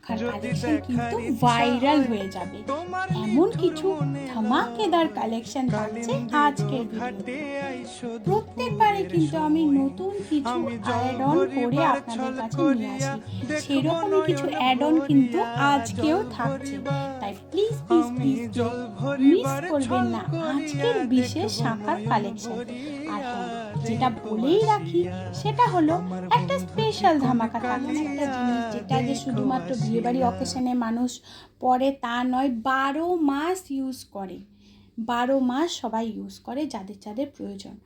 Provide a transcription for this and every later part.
শাখার কালেকশন কিন্তু ভাইরাল হয়ে যাবে। এমন কিছু ধামাকেদার কালেকশন থাকছে আজকের ভিডিওতে। প্রত্যেকবারে কিন্তু আমি নতুন কিছু অ্যাড অন করে আপনাদের কাছে নিয়ে আসি, সেরকমই কিছু অ্যাড অন কিন্তু আজকেও থাকছে। তাই please please please please miss করবেন না আজকের বিশেষ শাখার কালেকশন। আর হ্যাঁ, যেটা বলেই রাখি সেটা হলো একটা স্পেশাল ধামাকা থাকছে, একটা জিনিস যেটা যে শুধুমাত্র বিয়েবাড়ি অকেশনে মানুষ পরে তা নয়, 12 মাস ইউজ করে, 12 মাস সবাই ইউজ করে যাদের যাদের প্রয়োজন,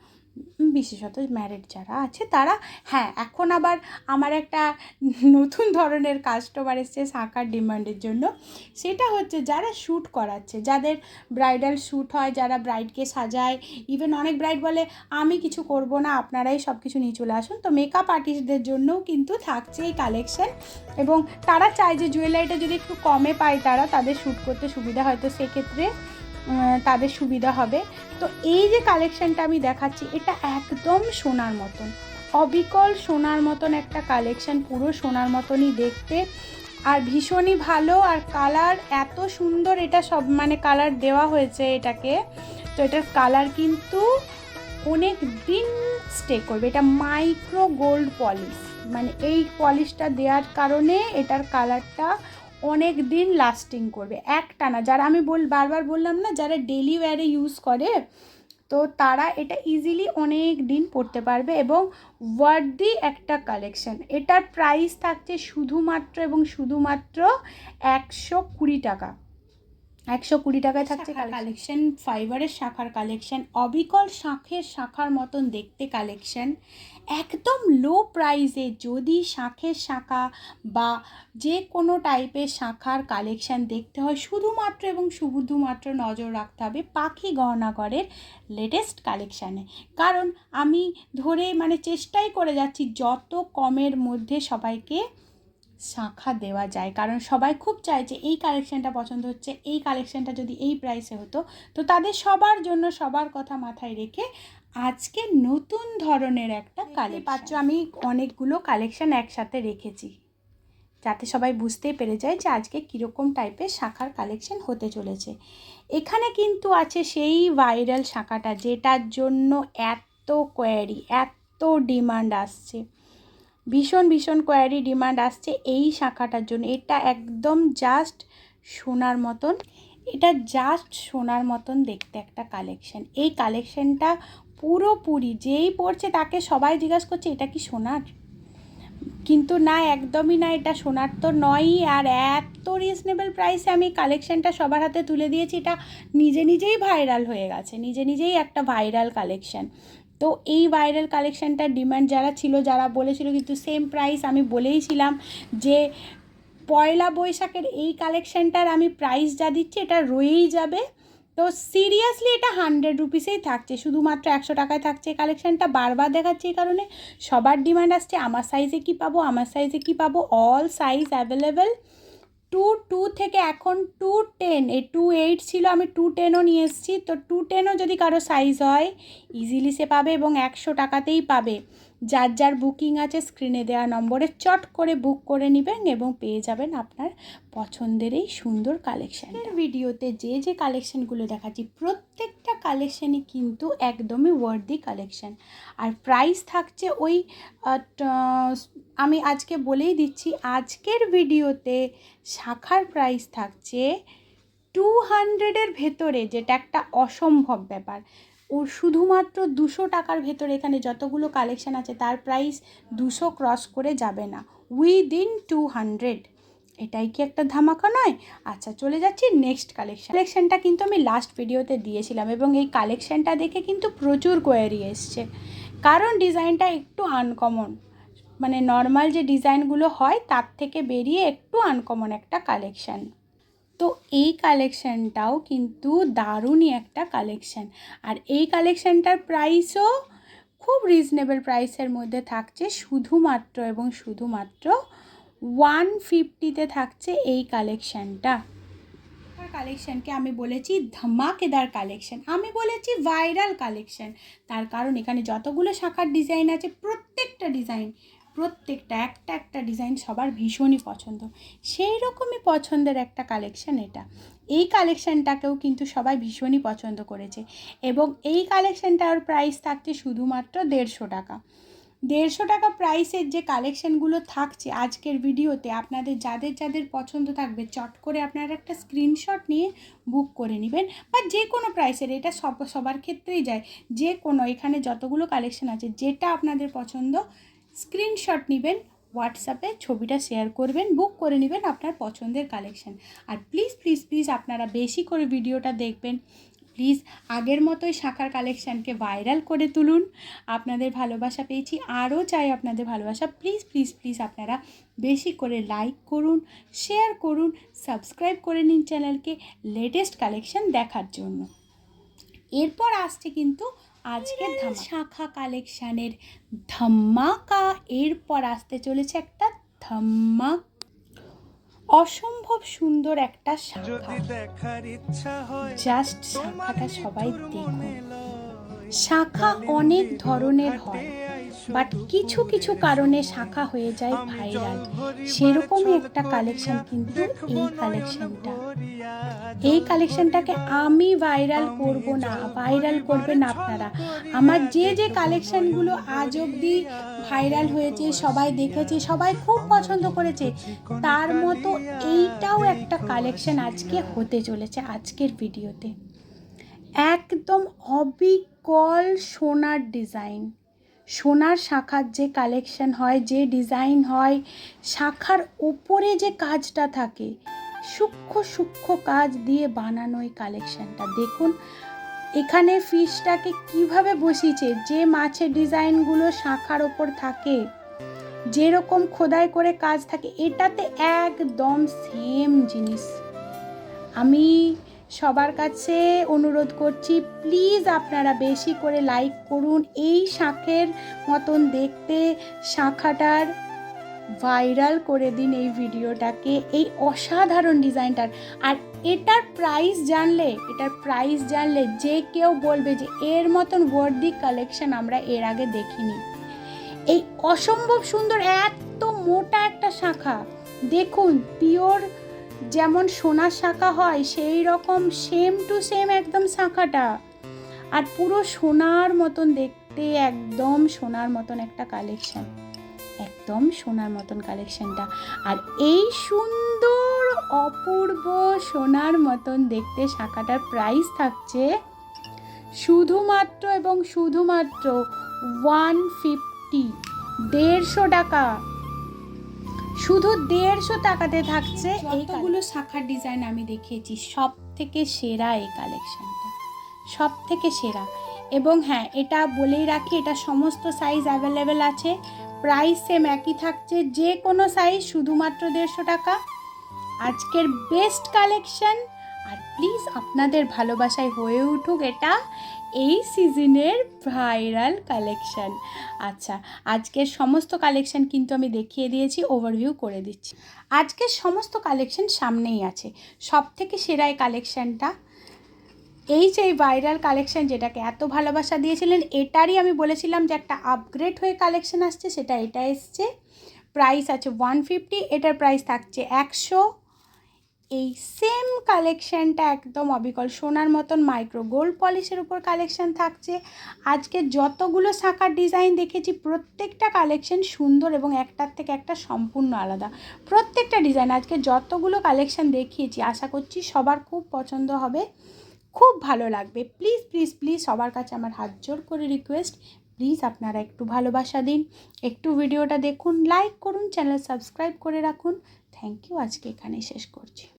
বিশেষত ম্যারিড যারা আছে তারা। হ্যাঁ, এখন আবার আমার একটা নতুন ধরনের কাস্টমার এসছে শাখার ডিমান্ডের জন্য। সেটা হচ্ছে যারা শ্যুট করাচ্ছে, যাদের ব্রাইডাল শ্যুট হয়, যারা ব্রাইডকে সাজায়। ইভেন অনেক ব্রাইড বলে আমি কিছু করব না, আপনারাই সব কিছু নিয়ে চলে আসুন। তো মেকআপ আর্টিস্টদের জন্যও কিন্তু থাকছে এই কালেকশন, এবং তারা চায় যে জুয়েলারিটা যদি একটু কমে পায় তারা, তাদের শ্যুট করতে সুবিধা, হয়তো সেক্ষেত্রে তাদের সুবিধা হবে। তো এই যে কালেকশানটা আমি দেখাচ্ছি এটা একদম সোনার মতন, অবিকল সোনার মতন একটা কালেকশান, পুরো সোনার মতনই দেখতে, আর ভীষণই ভালো। আর কালার এত সুন্দর, এটা সব মানে কালার দেওয়া হয়েছে এটাকে, তো এটার কালার কিন্তু অনেক দিন স্টে করবে। এটা মাইক্রো গোল্ড পলিশ, মানে এই পলিশটা দেওয়ার কারণে এটার কালারটা অনেক দিন লাস্টিং করবে একটানা। যারা আমি বারবার বললাম না, যারা ডেলি ওয়্যারে ইউজ করে, তো তারা এটা ইজিলি অনেক দিন পরতে পারবে, এবং ওয়ার্দি একটা কালেকশন। এটার প্রাইস থাকছে শুধুমাত্র এবং শুধুমাত্র 120 টাকা। 120 টাকায় থাকছে কালেকশন, ফাইবারের শাখার কালেকশন, অবিকল শাখার মতন দেখতে কালেকশন, একদম লো প্রাইসে। যদি শাঁখের শাখা বা যে কোনো টাইপের শাখার কালেকশন দেখতে হয়, শুধুমাত্র এবং শুধুমাত্র নজর রাখতে হবে পাখি গহনাঘরের লেটেস্ট কালেকশানে। কারণ আমি ধরে মানে চেষ্টাই করে যাচ্ছি যত কমের মধ্যে সবাইকে শাখা দেওয়া যায়, কারণ সবাই খুব চায় যে এই কালেকশানটা পছন্দ হচ্ছে, এই কালেকশানটা যদি এই প্রাইসে হতো। তো তাদের সবার জন্য, সবার কথা মাথায় রেখে আজকে নতুন ধরনের একটা কালেকশন আমি অনেকগুলো কালেকশান একসাথে রেখেছি, যাতে সবাই বুঝতেই পেরে যায় যে আজকে কীরকম টাইপের শাখার কালেকশন হতে চলেছে। এখানে কিন্তু আছে সেই ভাইরাল শাখাটা, যেটার জন্য এত কোয়ারি, এত ডিমান্ড আসছে, ভীষণ ভীষণ কোয়ারি ডিমান্ড আসছে এই শাখাটার জন্য। এটা একদম জাস্ট সোনার মতন, এটা জাস্ট সোনার মতন দেখতে একটা কালেকশন। এই কালেকশনটা পুরোপুরি যেই পড়ছে তাকে সবাই জিজ্ঞাসা করছে এটা কি সোনার, কিন্তু না, একদমই না, এটা সোনার তো নয়ই। আর এত রিজনেবল প্রাইসে আমি কালেকশনটা সবার হাতে তুলে দিয়েছি, এটা নিজে নিজেই ভাইরাল হয়ে গেছে, নিজে নিজেই একটা ভাইরাল কালেকশন। তো এই ভাইরাল কালেকশানটার ডিমান্ড যারা ছিল, যারা বলেছিল, কিন্তু সেম প্রাইস আমি বলেইছিলাম যে পয়লা বৈশাখের এই কালেকশানটার আমি প্রাইস যা দিচ্ছি এটা রয়েই যাবে। তো সিরিয়াসলি এটা 100 রুপিসেই থাকছে, শুধুমাত্র 100 টাকায় থাকছে। এই কালেকশানটা বারবার দেখাচ্ছে এই কারণে সবার ডিমান্ড আসছে আমার সাইজে কি পাবো, আমার সাইজে কি পাবো। অল সাইজ অ্যাভেলেবেল, 2 থেকে এখন 210, এই 28 ছিল, আমি 210ও নিয়ে এসেছি। তো 210ও যদি কারো সাইজ হয় ইজিলি সে পাবে, এবং 100 টাকাতেই পাবে। যার যার বুকিং আছে স্ক্রিনে দেওয়া নম্বরে চট করে বুক করে নেবেন এবং পেয়ে যাবেন আপনার পছন্দের এই সুন্দর কালেকশান। ভিডিওতে যে যে কালেকশানগুলো দেখাচ্ছি প্রত্যেকটা কালেকশানই কিন্তু একদমই ওয়ার্দি কালেকশান, আর প্রাইস থাকছে ওই আমি আজকে বলেই দিচ্ছি, আজকের ভিডিওতে শাখার প্রাইস থাকছে 200-এর ভেতরে, যেটা একটা অসম্ভব ব্যাপার। ও শুধুমাত্র 200 টাকার ভেতরে এখানে যতগুলো কালেকশান আছে তার প্রাইস 200 ক্রস করে যাবে না, উইদিন 200। এটাই কি একটা ধামাকা নয়? আচ্ছা, চলে যাচ্ছি নেক্সট কালেকশানটা কিন্তু আমি লাস্ট ভিডিওতে দিয়েছিলাম, এবং এই কালেকশানটা দেখে কিন্তু প্রচুর কোয়ারি এসছে, কারণ ডিজাইনটা একটু আনকমন, মানে নর্মাল যে ডিজাইনগুলো হয় তার থেকে বেরিয়ে একটু আনকমন একটা কালেকশান। তো এই কালেকশানটাও কিন্তু দারুণই একটা কালেকশান, আর এই কালেকশানটার প্রাইসও খুব রিজনেবল প্রাইসের মধ্যে থাকছে, শুধুমাত্র এবং শুধুমাত্র 150-তে থাকছে এই কালেকশানটা। কালেকশানকে আমি বলেছি ধামাকেদার কালেকশান, আমি বলেছি ভাইরাল কালেকশান, তার কারণ এখানে যতগুলো শাখার ডিজাইন আছে প্রত্যেকটা ডিজাইন প্রত্যেকটা একটা একটা ডিজাইন সবার ভীষণই পছন্দ, সেই রকমই পছন্দের একটা কালেকশান এটা। এই কালেকশানটাকেও কিন্তু সবাই ভীষণই পছন্দ করেছে এবং এই কালেকশানটার প্রাইস থাকছে শুধুমাত্র 150 টাকা। 150 টাকা প্রাইসের যে কালেকশানগুলো থাকছে আজকের ভিডিওতে, আপনাদের যাদের যাদের পছন্দ থাকবে চট করে আপনারা একটা স্ক্রিনশট নিয়ে বুক করে নেবেন, বা যে কোনো প্রাইসের, এটা সবার ক্ষেত্রেই যায়, যে কোনো এখানে যতগুলো কালেকশান আছে যেটা আপনাদের পছন্দ স্ক্রিনশট নেবেন, হোয়াটসঅ্যাপে ছবিটা শেয়ার করবেন, বুক করে নেবেন আপনার পছন্দের কালেকশান। আর প্লিজ প্লিজ প্লিজ আপনারা বেশি করে ভিডিওটা দেখবেন, প্লিজ আগের মতোই শাখার কালেকশানকে ভাইরাল করে তুলুন। আপনাদের ভালোবাসা পেয়েছি, আরও চাই আপনাদের ভালোবাসা। প্লিজ প্লিজ প্লিজ আপনারা বেশি করে লাইক করুন, শেয়ার করুন, সাবস্ক্রাইব করে নিন চ্যানেলকে লেটেস্ট কালেকশান দেখার জন্য। এরপর আসছে কিন্তু আজকের শাখা কালেকশানের ধামাকা। এরপর আসতে চলেছে একটা ধামাক, অসম্ভব সুন্দর একটা শাখা। জাস্ট শাখাটা সবাই দেখুন। শাখা অনেক ধরনের হয়, বাট কিছু কিছু কারণে শাখা হয়ে যায় ভাইরাল, সেরকমই একটা কালেকশান কিন্তু এই কালেকশানটাকে আমি ভাইরাল করব না, ভাইরাল করবেন আপনারা। আমার যে যে কালেকশানগুলো আজ অবধি ভাইরাল হয়েছে, সবাই দেখেছে, সবাই খুব পছন্দ করেছে, তার মতো এইটাও একটা কালেকশান আজকে হতে চলেছে আজকের ভিডিওতে। একদম অবিকল সোনার ডিজাইন, সোনার শাখার যে কালেকশান হয়, যে ডিজাইন হয়, শাখার ওপরে যে কাজটা থাকে, সূক্ষ্ম সূক্ষ্ম কাজ দিয়ে বানানো এই কালেকশানটা দেখুন। এখানে ফিশটাকে কিভাবে বসিয়েছে, যে মাছের ডিজাইনগুলো শাখার ওপর থাকে, যেরকম খোদাই করে কাজ থাকে, এটাতে একদম সেম জিনিস। আমি সবার কাছে অনুরোধ করছি, প্লিজ আপনারা বেশি করে লাইক করুন, এই শাঁখের মতন দেখতে শাখাটার ভাইরাল করে দিন এই ভিডিওটাকে, এই অসাধারণ ডিজাইনটার। আর এটার প্রাইস জানলে যে কেউ বলবে যে এর মতন ওয়ার্দি কালেকশন আমরা এর আগে দেখিনি। এই অসম্ভব সুন্দর এত মোটা একটা শাখা দেখুন, পিওর যেমন সোনার শাখা হয় সেই রকম সেম টু সেম একদম শাখাটা, আর পুরো সোনার মতন দেখতে, একদম সোনার মতন একটা কালেকশন, একদম সোনার মতন কালেকশনটা। আর এই সুন্দর অপূর্ব সোনার মতন দেখতে শাখাটার প্রাইস থাকছে শুধুমাত্র এবং শুধুমাত্র 150 টাকা। শুধু 150 টাকাতে থাকছে। এইগুলো শাখার ডিজাইন আমি দেখিয়েছি, সব থেকে সেরা এই কালেকশনটা, সব থেকে সেরা। এবং হ্যাঁ, এটা বলেই রাখি, এটা সমস্ত সাইজ অ্যাভেলেবেল আছে, প্রাইস সেম একই থাকছে, যে কোনো সাইজ শুধুমাত্র 150 টাকা। আজকের বেস্ট কালেকশন। আর প্লিজ আপনাদের ভালোবাসায় হয়ে উঠুক এটা এই সিজনের ভাইরাল কালেকশন। আচ্ছা, আজকের সমস্ত কালেকশন কিন্তু আমি দেখিয়ে দিয়েছি, ওভারভিউ করে দিচ্ছি। আজকের সমস্ত কালেকশন সামনেই আছে, সব থেকে সেরা এই কালেকশনটা, এই যে ভাইরাল কালেকশন যেটাকে এত ভালোবাসা দিয়েছিলেন, এটারই আমি বলেছিলাম যে একটা আপগ্রেড হয়ে কালেকশন আসছে, সেটা এটা এসছে। প্রাইস আছে 150, এটার প্রাইস থাকছে 100। এই সেম কালেকশানটা একদম অবিকল সোনার মতন মাইক্রো গোল্ড পলিশের উপর কালেকশান থাকছে। আজকে যতগুলো শাখার ডিজাইন দেখেছি প্রত্যেকটা কালেকশান সুন্দর এবং একটার থেকে একটা সম্পূর্ণ আলাদা। প্রত্যেকটা ডিজাইন আজকে যতগুলো কালেকশান দেখিয়েছি আশা করছি সবার খুব পছন্দ হবে, খুব ভালো লাগবে। প্লিজ প্লিজ প্লিজ সবার কাছে আমার হাত জোর করে রিকোয়েস্ট, প্লিজ আপনারা একটু ভালোবাসা দিন, একটু ভিডিওটা দেখুন, লাইক করুন, চ্যানেল সাবস্ক্রাইব করে রাখুন। থ্যাংক ইউ, আজকে এখানেই শেষ করছি।